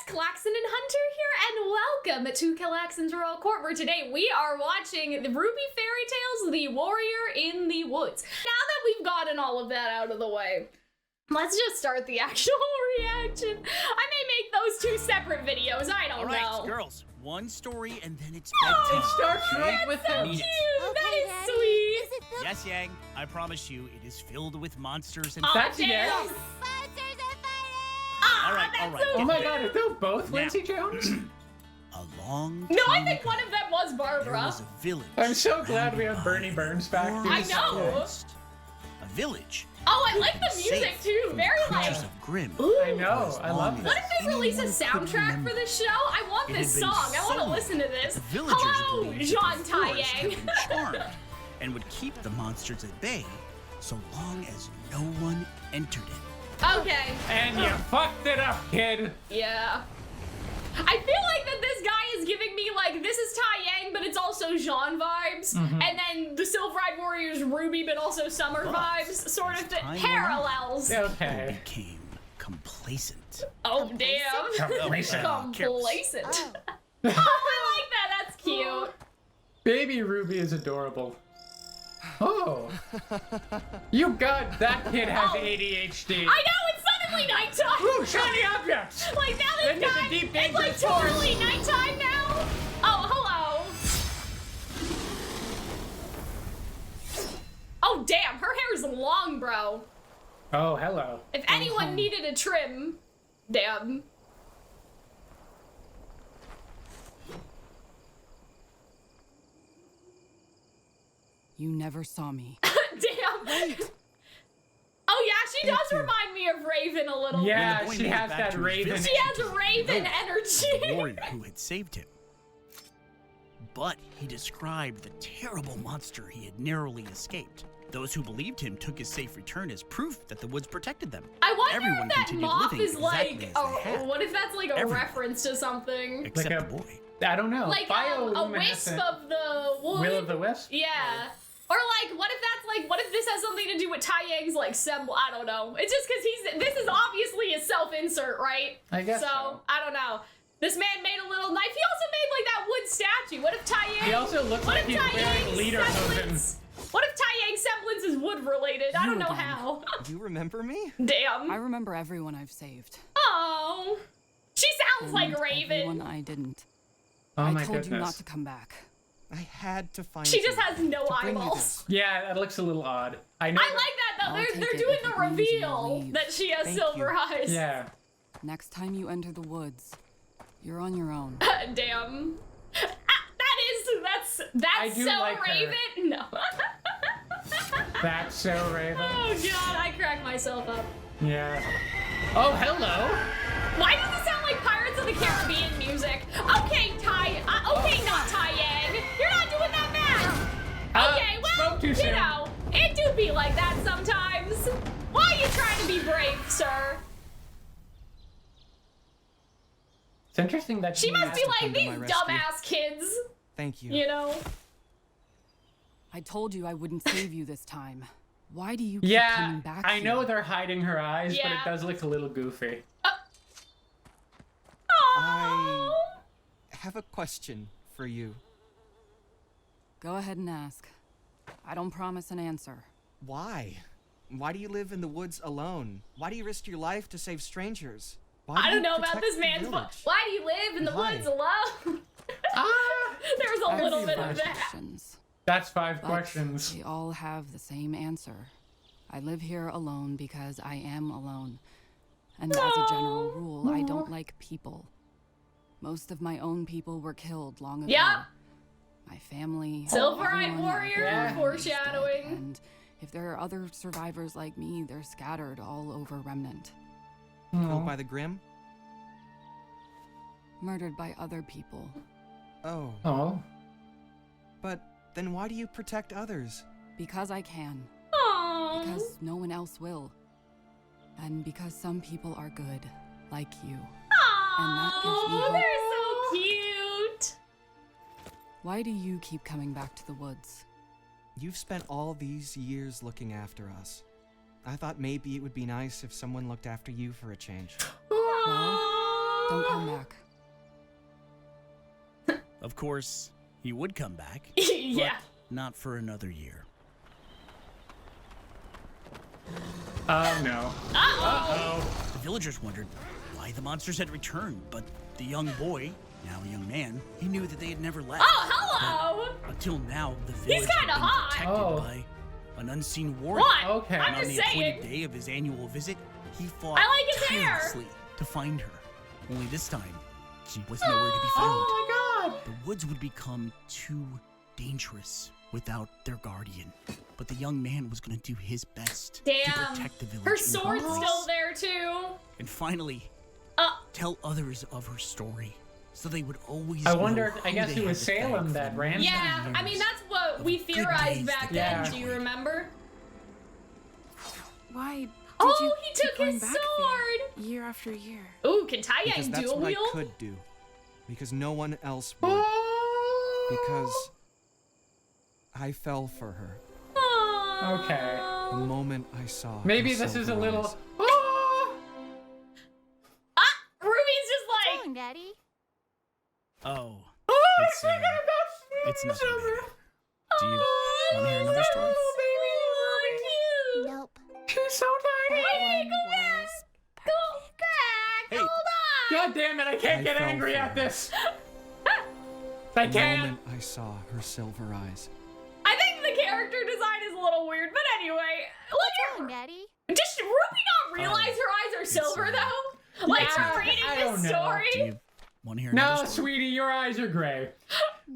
Calxiyn and Hunter here, and welcome to Calxyn's Royal Court, where today we are watching the RWBY Fairy Tales, The Warrior in the Woods. Now that we've gotten all of that out of the way, let's just start the actual reaction. I may make those two separate videos, I don't know. All right, girls, one story and then it's bedtime. It starts right with so them. cute. Okay, That is Daddy. sweet. Is it filled Yes, Yang, I promise you, it is filled with monsters and Aw, That's damn. yes. Monsters are fighting! Ah, All right, that's all right. so Oh my cute. god, are those both Now. Lindsay Jones? A long No, I time think ago, one of them was there Barbara. was a village. I'm so glad we surrounded have Bernie by Burns back. I forest know. forest. A village. Oh, I like the music safe too. from Very the like. creatures of Grimm. I know, I love What this. if they release a Anyone could soundtrack remember. for this show? I want It this had been song. I want to so listen to this. The villagers Hello, believed Jean that the Tai forest had Yang. been charmed and would keep the monsters at bay so long as no one entered it. Okay. And you fucked it up, kid. Yeah. I feel like that this guy is giving me like, this is Tai Yang, but it's also Jean vibes. And then the Silver-Eyed Warrior's RWBY, but also Summer But vibes, sort of as time went on, parallels. They Okay. became complacent. Oh, damn. Complacent. Complacent. Oh. Oh, I like that. That's cute. Baby Ruby is adorable. Oh. You got that kid has Oh. ADHD. I know, it's suddenly nighttime. Ooh, shiny objects! Like, now this Into the guy, deep it's dangerous like forest. totally nighttime now. Oh, hello. Oh, damn, her hair is long, bro. Oh, hello. If anyone home. needed a trim, damn. You never saw me. Damn. Oh yeah, she does remind me of Raven a little. Yeah, When the boy she made it has back that to his raven. village, She has a Raven the energy. warrior who had saved him. But he described the terrible monster he had narrowly escaped. Those who believed him took his safe return as proof that the woods protected them. I wonder Everyone if that continued moth living is like, exactly as oh, they had. what if that's like a Everyone. reference to something? Except Like a- the boy. I don't know. Like a wisp Bioluminescent. of the wood. Will of the Wisp? Yeah. Or like, what if that's like, what if this has something to do with Tai Yang's like symbol? I don't know. It's just because this is obviously a self-insert, right? I guess so. I don't know. This man made a little knife. He also made like that wood statue. What if Tai Yang? He also looks what like if he's Tai wearing Yang's lederhosen. semblance? What if Tai Yang's semblance is wood related? I don't know again. how. You remember me? Damn. I remember everyone I've saved. Oh. She sounds like and Raven. Everyone I didn't. Oh I my told you not goodness. to come back. I had to find She you just has no to bring you eyeballs. this. Yeah, that looks a little odd. I know. I like that though. I'll They're take it doing if the it means you reveal leave. that she has Thank silver you. eyes. Yeah. Next time you enter the woods, you're on your own. Damn. That's I do so like her. Raven. No. That's so Raven. Oh god, I crack myself up. Yeah. Oh, hello. Why does it sound like Pirates of the Caribbean music? Okay, okay, not Tai Yang. You're not doing that bad. Okay, well, spoke too you soon. know, it do be like that sometimes. Why are you trying to be brave, sir? It's interesting that She must be to like, come to these my rescue. dumbass kids, Thank you. you know? I told you I wouldn't save you this time. Why do you keep Yeah, coming back I know here? they're hiding her eyes, but Yeah. it does look a little goofy. Oh. Have a question for you. Go ahead and ask. I don't promise an answer. Why? Why do you live in the woods alone? Why do you risk your life to save strangers? Why I do don't you know about protect this the man's village? Why do you live in the Why? woods alone? Ah, There's a little bit of Five that. questions. that's 5 But questions. they all have the same answer. I live here alone because I am alone. And as a general rule, I don't like people. Most of my own people were killed long ago. Yep. My family. Silver-eyed everyone I warrior, know is dead, foreshadowing. And if there are other survivors like me, they're scattered all over Remnant. Killed by the Grimm? Murdered by other people. Oh. Oh. But then why do you protect others? Because I can. Aww. Because no one else will. And because some people are good, like you. And that gives me Aww, hope. they're so cute. Why do you keep coming back to the woods? You've spent all these years looking after us. I thought maybe it would be nice if someone looked after you for a change. Aww. Don't come back. Of course, he would come back. Yeah. But not for another year. Oh no. Uh-oh. The villagers wondered why the monsters had returned, but the young boy, now a young man, he knew that they had never left. Oh, hello. Until now, the village had kinda been hot. protected Oh. by an unseen warrior. What? Okay. I'm And on just the appointed saying. day of his annual visit, he fought I like his hair. tirelessly to find her. Only this time, she was nowhere to be found. Oh my god. The woods would become too dangerous without their guardian. But the young man was going to do his best to Damn. protect the village. Her in sword's place. still there too. And finally, tell others of her story, so they would always. I know wonder. I who guess they it had was to thank Salem for that the ran. Yeah, I mean, that's what we Good theorized days back that then. they Do you enjoyed. remember? Why did Oh, you he keep took going his back sword. there year after year? Ooh, can Tai Because Yang that's dual what wield? I could do. Because no one else would. Oh. Because I fell for her. Aww. Okay. The moment I saw Maybe her this is a silver little. eyes. Oh. Ruby's just like, Telling Daddy. Oh, Oh, It's, I'm thinking about it's nothing, summer. baby. Do you want to hear another story? Oh, baby, Ruby. Nope. She's so tiny. hey, go back. Go back. Hey. Hold on. God damn it! I can't I get fell angry for at her. this. I The can't. moment I saw her silver eyes. I think the character design is a little weird, but anyway, look Telling at Daddy. Does Ruby not realize her eyes are silver though? Like Yeah, for reading I this don't know. story. Do you want to hear another No, story? sweetie, your eyes are gray.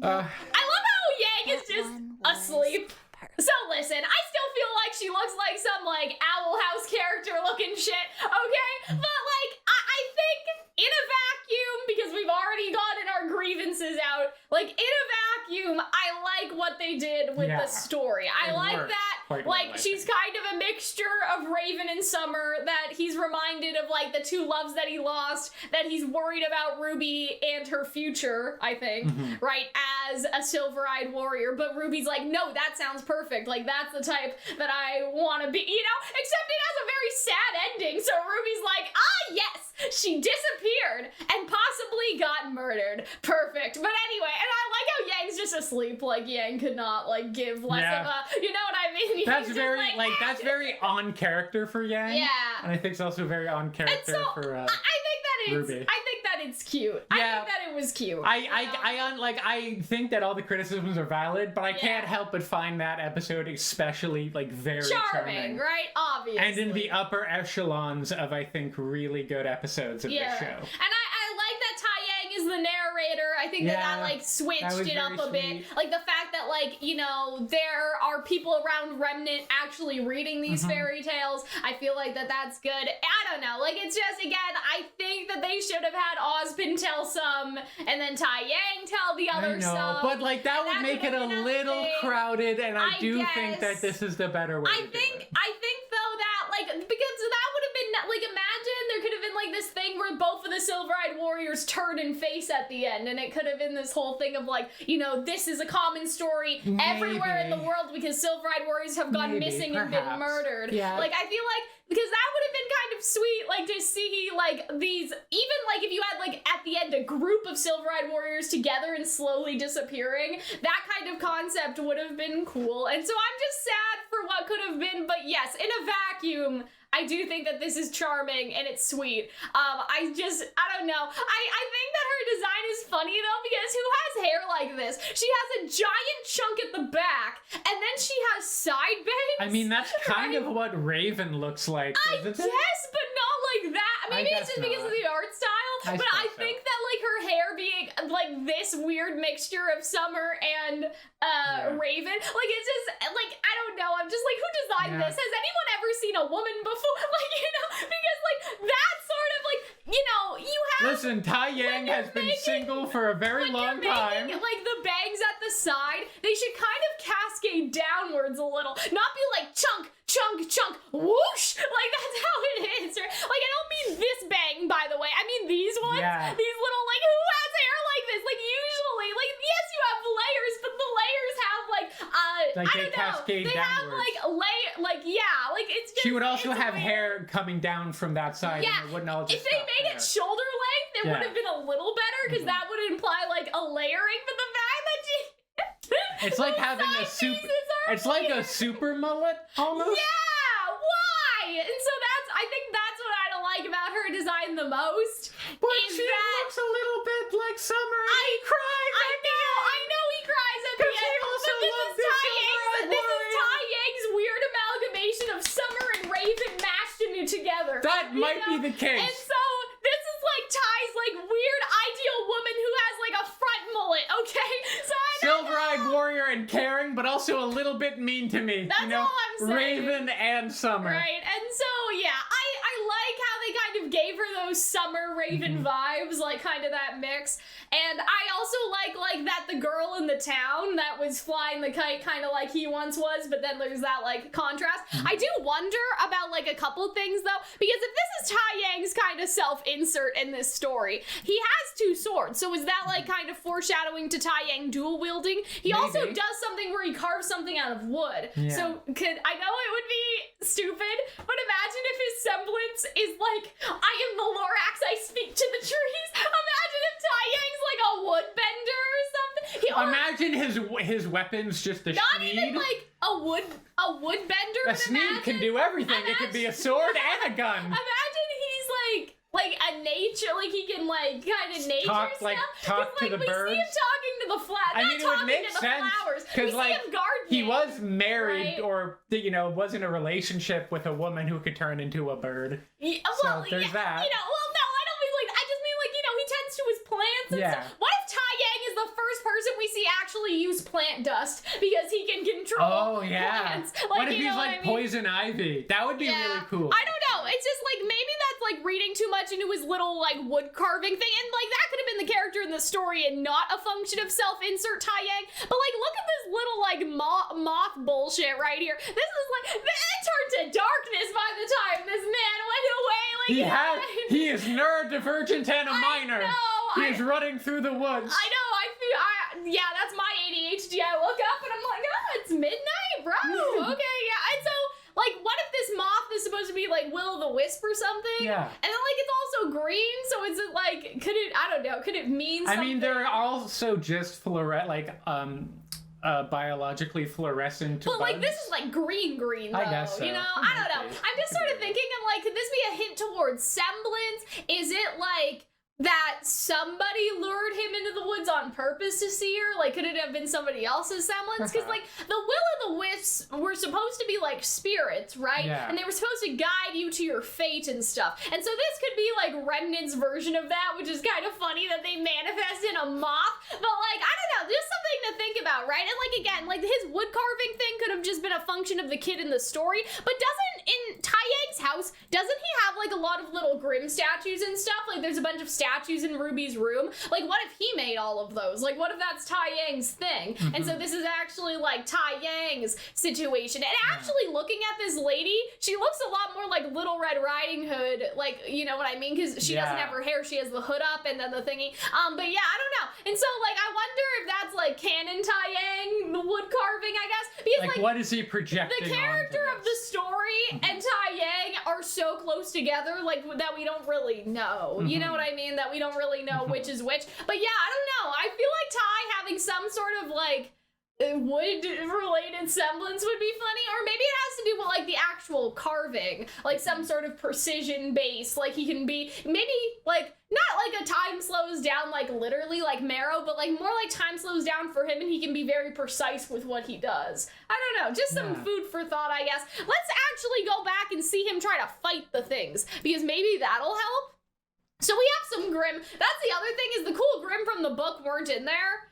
I love how Yang is That just one was asleep. perfect. So listen, I still feel like she looks like some like Owl House character looking shit, okay? But like, I think in a vacuum, because we've already gotten our grievances out, like in a vacuum, I like what they did with Yeah. the story. I It like works that. quite well, Like I she's think. kind of a mixture of Raven and Summer, that he's reminded of like the two loves that he lost, that he's worried about Ruby and her future, I think, right, as a silver-eyed warrior. But Ruby's like, no, that sounds perfect. Like that's the type that I want to be, you know? Except it has a very sad ending. So Ruby's like, ah, yes, she disappeared and possibly got murdered. Perfect. But anyway, and I like how Yang's just asleep. Like Yang could not like give less Yeah. of a, you know what I mean? That's He's just very like that's very on character for Yang. Yeah. And I think it's also very on And character so for. I think that it's Ruby. I think that it's cute. I Yeah. think that it was cute. I think that all the criticisms are valid, but I can't Yeah. help but find that episode especially like very charming. right? Obviously. And in the upper echelons of I think really good episodes of yeah. this show. And I like that Tai Yang is the narrator. I think that Yeah, like switched that was it up very a bit. sweet. Like the fact that like, you know, there are people around Remnant actually reading these Mm-hmm. fairy tales. I feel like that's good. I don't know. Like it's just again, I think that they should have had Ozpin tell some and then Tai Yang tell the other I know, some. but like that would That make it would've a been a little thing. crowded, and I do think guess. that this is the better way I to do think it. though that like because that would have been like imagine there could have been like this thing where both of the silver-eyed warriors turn and face at the end, and it could have been this whole thing of like, you know, this is a common story everywhere in the Maybe. world because silver-eyed warriors have gone Maybe, missing and been perhaps. murdered. Yeah. Like I feel like because that would have been kind of sweet, like to see like these, even like if you had like at the end a group of silver-eyed warriors together and slowly disappearing, that kind of concept would have been cool. And so I'm just sad for what could have been, but yes, in a vacuum, I do think that this is charming and it's sweet. I don't know. I think that her design is funny though, because who has hair like this? She has a giant chunk at the back, and then she has side bangs. I mean, that's kind right? of what Raven looks like, I isn't guess, it? but not like that. Maybe it's guess just because not. of the art style, I but I suppose so. think that like her hair being like this weird mixture of Summer and Raven, like it's just like I don't know. I'm just like, who designed Yeah. this? Has anyone ever seen a woman before? Like, you know, because like that sort of like, you know, you have. Listen, Tai Yang you're has been making- single for a very when long you're time. making, like the bangs at the side, they should kind of cascade downwards a little, not be like chunk, chunk, chunk, whoosh. Like that's how it is. Right? Like I don't mean this bang, by the way. I mean these ones. Yeah. These little like who has hair like this? Like usually, like yes, you have layers, but the layers have like Like, I they don't know. cascade They have downwards. like like yeah, like it's just. She would also it's have weird. hair coming down from that side, Yeah, and it wouldn't all just if they stop made there. it shoulder length, it would have been a little better, because that would imply, like, a layering, but the fact that she... It's like the having a side super. pieces are It's like a weird. super mullet almost. Yeah, why? And so I think that's what I don't like about her design the most. But is she that looks a little bit like Summer, and he cries I at the end. know he cries at the 'Cause he end, also but loved this his is silver-eyed This is warrior. Tai Yang's weird amalgamation of Summer and Raven mashed into together. That you might know? be the case. And so this is like Ty's like weird ideal woman who has like a front mullet, okay? So I don't Silver-eyed know. warrior and caring, but also a little bit mean to me. That's you know, all I'm saying. Raven and Summer. Right, and so yeah, I like how they kind of gave her those Summer Raven vibes, like kind of that mix. And I also like that the girl in the town that was flying the kite kind of like he once was, but then there's that like contrast. I do wonder about like a couple things though, because if this is Tai Yang's kind of self-insert in this story, he has two swords, so is that like kind of foreshadowing to Tai Yang dual wielding? He also Maybe. does something where he carves something out of wood. Yeah. So I know it would be stupid, but imagine if his semblance is like, I am the Lorax, I speak to the trees. Imagine if Tai Yang's like a woodbender or something. Or Imagine his weapons just a not Sneed. even like a woodbender. A but Sneed can do everything. It could be a sword and a gun. Imagine he's like a nature, like he can like kind of nature Talk, stuff. like, 'Cause, talk to like, the we birds. see him talking to the flowers. I mean, it would make to the sense flowers. We because, see like, him gardening. he was married right? or, you know, was in a relationship with a woman who could turn into a bird. Yeah, So well, there's yeah, that. You know, well, no, I don't mean like. I just mean like, you know, he tends to his plants and Yeah. stuff. What if Tai Yang is the first person we see actually use plant dust because he can control Oh, yeah. plants? What if you he's know like what I mean? poison ivy? That would be really cool. I don't know. It's just like maybe that's like reading too much into his little like wood carving thing, and like that could have been the character in the story and not a function of self-insert Tai Yang. But like, look at this little like moth bullshit right here. This is like it turned to darkness by the time this man went away. Like He is neurodivergent and a minor. know, He is running through the woods. I know. Yeah, that's my ADHD. I look up and I'm like, oh, it's midnight, bro. Okay, yeah. And so, like, what if this moth is supposed to be like Will-o'-the-Wisp or something? Yeah. And then, like, it's also green, so is it like, could it? I don't know. Could it mean something? I mean, they're also just biologically fluorescent. But like bugs. this is like green though. I guess so. You know, It I don't might know. be. I'm just Could sort be of thinking of like, could this be a hint towards semblance? Is it like that somebody lured him into the woods on purpose to see her? Like, could it have been somebody else's semblance? Because like the Will-o'-the-Wisps were supposed to be like spirits, right? Yeah. And they were supposed to guide you to your fate and stuff. And so this could be like Remnant's version of that, which is kind of funny that they manifest in a moth. But like, I don't know, just something to think about, right? And like again, like his wood carving thing could have just been a function of the kid in the story. But in Tai Yang's house, doesn't he have like a lot of little Grimm statues and stuff? Like there's a bunch of statues in Ruby's room. Like what if he made all of those? Like what if that's Tai Yang's thing? And so this is actually like Tai Yang's situation. And actually looking at this lady, she looks a lot more like Little Red Riding Hood. Like, you know what I mean? Because she doesn't have her hair. She has the hood up and then the thingy. But yeah, I don't know. And so like I wonder if that's like canon Tai Yang, the wood carving, I guess. Because like what is he projecting? the character onto of the story and Tai Yang are so close together, like that we don't really know. You know what I mean? That we don't really know which is which. But yeah, I don't know. I feel like Tai having some sort of like wood related semblance would be funny, or maybe it has to do with like the actual carving, like some sort of precision base. Like he can be maybe like not like a time slows down like literally like Marrow, but like more like time slows down for him and he can be very precise with what he does. I don't know, just some food for thought, I guess. Let's actually go back and see him try to fight the things, because maybe that'll help. So we have some Grimm. That's the other thing, is the cool Grimm from the book weren't in there.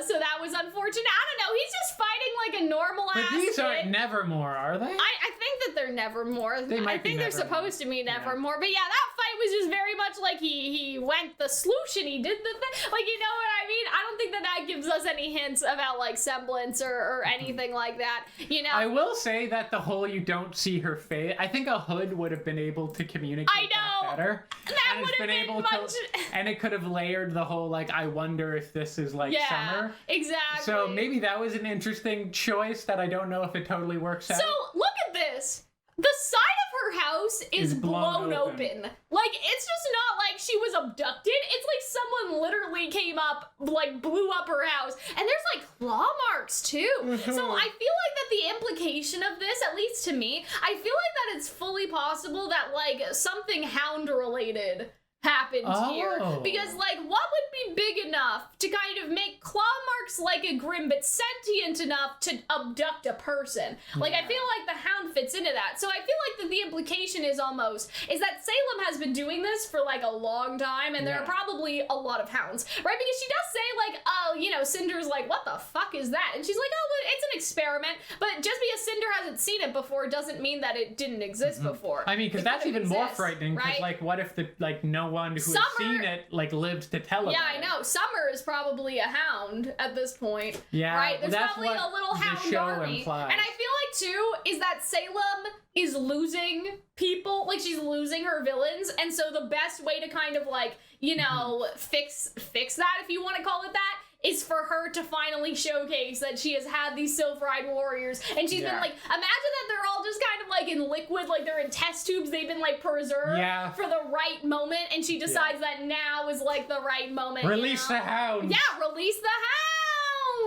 So that was unfortunate. I don't know. He's just fighting like a normal ass But these kid. aren't Nevermore, are they? I think that they're Nevermore. They might I think be they're Nevermore. supposed to be Nevermore. But yeah, that fight was just very much like he went the sloosh and he did the thing. Like, you know what I mean? I don't think that gives us any hints about like semblance or anything like that. You know? I will say that the whole you don't see her face, I think a hood would have been able to communicate I know. that better. That And would it's have been been able much. to, and it could have layered the whole like I wonder if this is like Yeah, summer. exactly. So maybe that was an interesting choice that I don't know if it totally works out. So look at this. The side of her house is blown open. Like, it's just not like she was abducted. It's like someone literally came up, like, blew up her house. And there's, like, claw marks, too. So I feel like that the implication of this, at least to me, I feel like that it's fully possible that, like, something Hound related happened here. Because, like, what would be big enough to kind of make claw marks like a Grimm, but sentient enough to abduct a person? Like, I feel like the Hound fits into that. So I feel like that the implication is that Salem has been doing this for, like, a long time, and there are probably a lot of hounds, right? Because she does say, like, oh, you know, Cinder's like, what the fuck is that? And she's like, oh, well, it's an experiment, but just because Cinder hasn't seen it before doesn't mean that it didn't exist before. I mean, because that's even more frightening, because, right? like, what if the, like, no one who has seen it, like, lived to tell about it? Yeah, I know. Summer is probably a hound at this point. Yeah, right? There's that's probably what a little the hound show army. implies. And I feel like, too, is that Salem is losing people. Like, she's losing her villains. And so the best way to kind of, like, you know, fix that, if you want to call it that, is for her to finally showcase that she has had these silver-eyed warriors, and she's been, like, imagine that they're all just kind of, like, in liquid, like, they're in test tubes, they've been, like, preserved for the right moment, and she decides that now is, like, the right moment. Release the hounds! Yeah, release the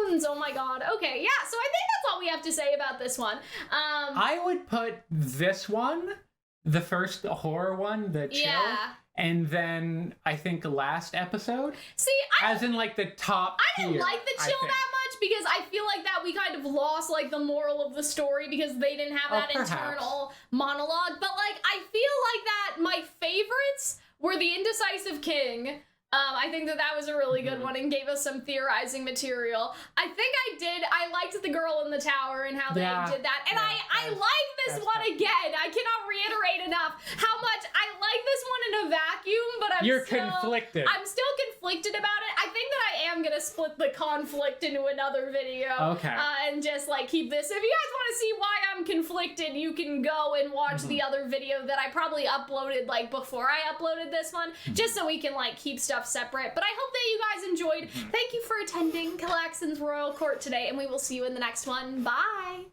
hounds! Oh my god. Okay, yeah, so I think that's all we have to say about this one. I would put this one, the first horror one, the chill, and then I think last episode. See, as in, like, the top I didn't like the chill that much because I feel like that we kind of lost, like, the moral of the story because they didn't have that internal monologue. But, like, I feel like that my favorites were the Indecisive King. I think that was a really good one and gave us some theorizing material. I think I liked the girl in the tower and how they did that. And I like this one again. I cannot reiterate enough how much I like this one in a vacuum, but You're conflicted. I'm still conflicted about it. I think that I am gonna split the conflict into another video. Okay. And just, like, keep this. If you guys want to see why I'm conflicted, you can go and watch the other video that I probably uploaded, like, before I uploaded this one, just so we can, like, keep stuff separate. But I hope that you guys enjoyed. Thank you for attending Calxiyn's Royal Court today, and we will see you in the next one. Bye!